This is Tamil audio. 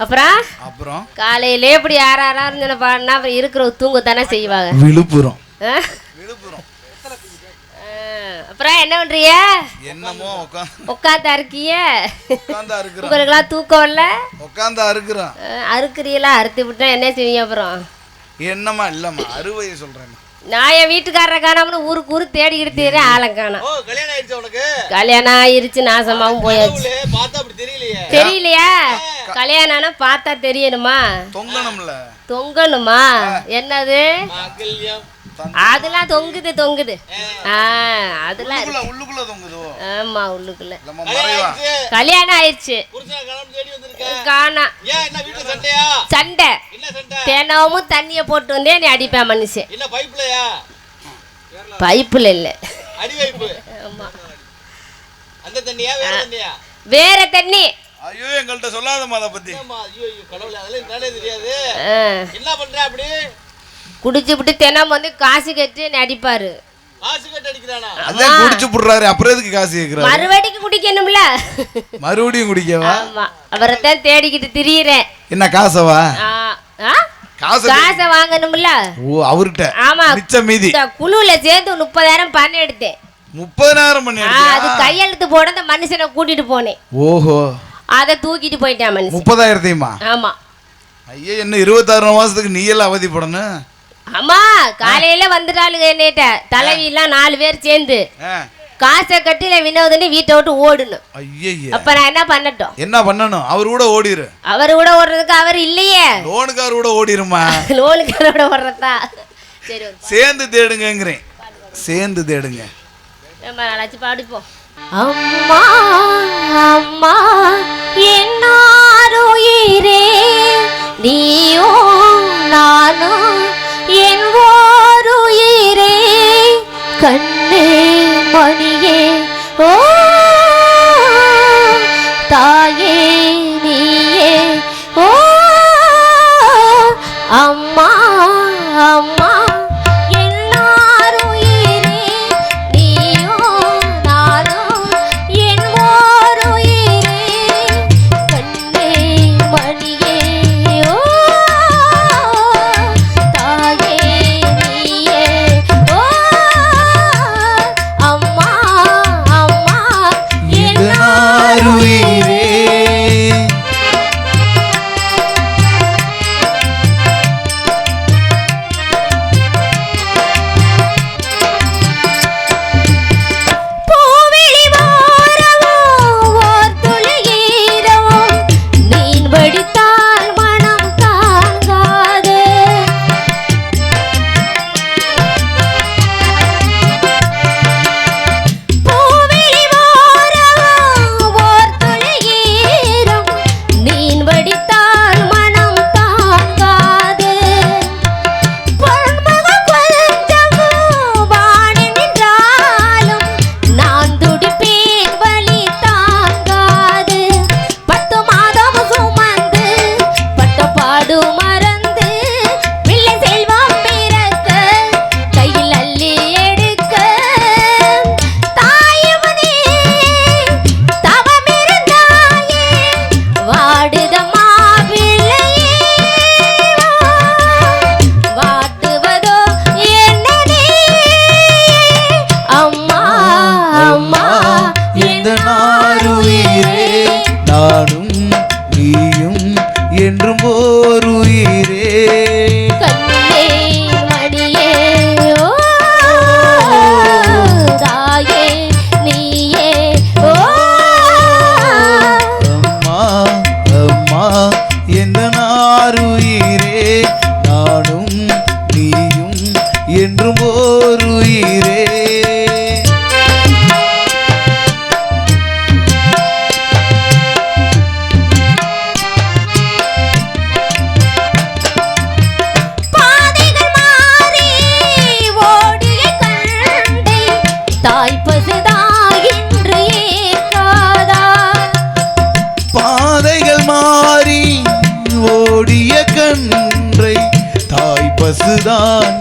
அப்புறம் காலையிலே இப்படி யாராவது பாடினா அப்புறம் இருக்கிற தூங்க தானே செய்வாங்க. விழுப்புரம் அப்புறம் என்ன பண்றீங்க? என்னமோ உட்காந்தா இருக்கீங்க. உங்களுக்கெல்லாம் தூக்கம் இல்ல? உட்காந்தா இருக்கிறோம். அறுக்கிறீங்களா? அறுத்து விட்டா என்ன செய்வீங்க? அப்புறம் என்னமா இல்லம்மா அறுவையை சொல்றேன். நான் என் வீட்டுக்காரரை காணாமனு ஊருக்கு ஊரு தேடிக்கிட்டு தேறேன். ஆளை காணோம். கல்யாணம் ஆயிருச்சு, நாசமாவும் போயாச்சு. தெரியலையா? கல்யாணம் பார்த்தா தெரியணுமா? தொங்கணுமா? என்னது அதெல்லாம் தொங்குது. அதெல்லாம் ஆமா உள்ளுக்குள்ள கல்யாணம் ஆயிடுச்சு. காணா சண்டை தினமும் தண்ணிய போட்டு வந்தே நீ அடிப்பேன் மனுஷன். பைப்புல இல்ல, வேற தண்ணி. ஐயோ எங்கள்கிட்ட சொல்லாதம்மா அதை பத்தி. என்ன பண்ற அப்படி குடிச்சு விட்டு தினம் வந்து காசு கட்டி அடிப்பாரு. மறுபடியும் குடிக்கணும்ல, மறுபடியும் குடிக்கவா? ஆமா, அவரைத்தான் தேடிக்கிட்டு திரியிறேன். என்ன காசவா? காசை வாங்கணும்ல. ஓ அவர்கிட்ட. ஆமா, மிச்ச மீதி குழுல சேர்ந்து 30,000 பணம் எடுத்தேன். 30,000 பண்ணி அது கையெழுத்து போட அந்த மனுஷனை கூட்டிட்டு போனேன். ஓஹோ, அதை தூக்கிட்டு போயிட்டான் மனுஷன். 30,000. ஆமா. ஐயா என்ன 26 மாசத்துக்கு நீ எல்லாம் அவதிப்படணும். ஆமா, காலையில வந்துட்டாளுங்க என்னட்ட தலைவியெல்லாம் 4 பேர் சேர்ந்து காசை கட்டில வினோதன்னு வீட்டை விட்டு ஓடணும். அப்ப நான் என்ன பண்ணட்டும்? என்ன பண்ணணும்? அவரு கூட ஓடிரு. அவரு கூட ஓடுறதுக்கு அவர் இல்லையே. லோனுக்கார கூட ஓடிருமா? லோனுக்காரோட ஓடுறதா? சரி, சேர்ந்து தேடுங்கிறேன். சேர்ந்து தேடுங்க. நாளாச்சு பாடிப்போம். அம்மா அம்மா என்னாருயிரே நீயோ நானும் என் ஓருயிரே கண்ணே மணியே ஓ தாயே நீயே ஓ அம்மா அம்மா பசுதான்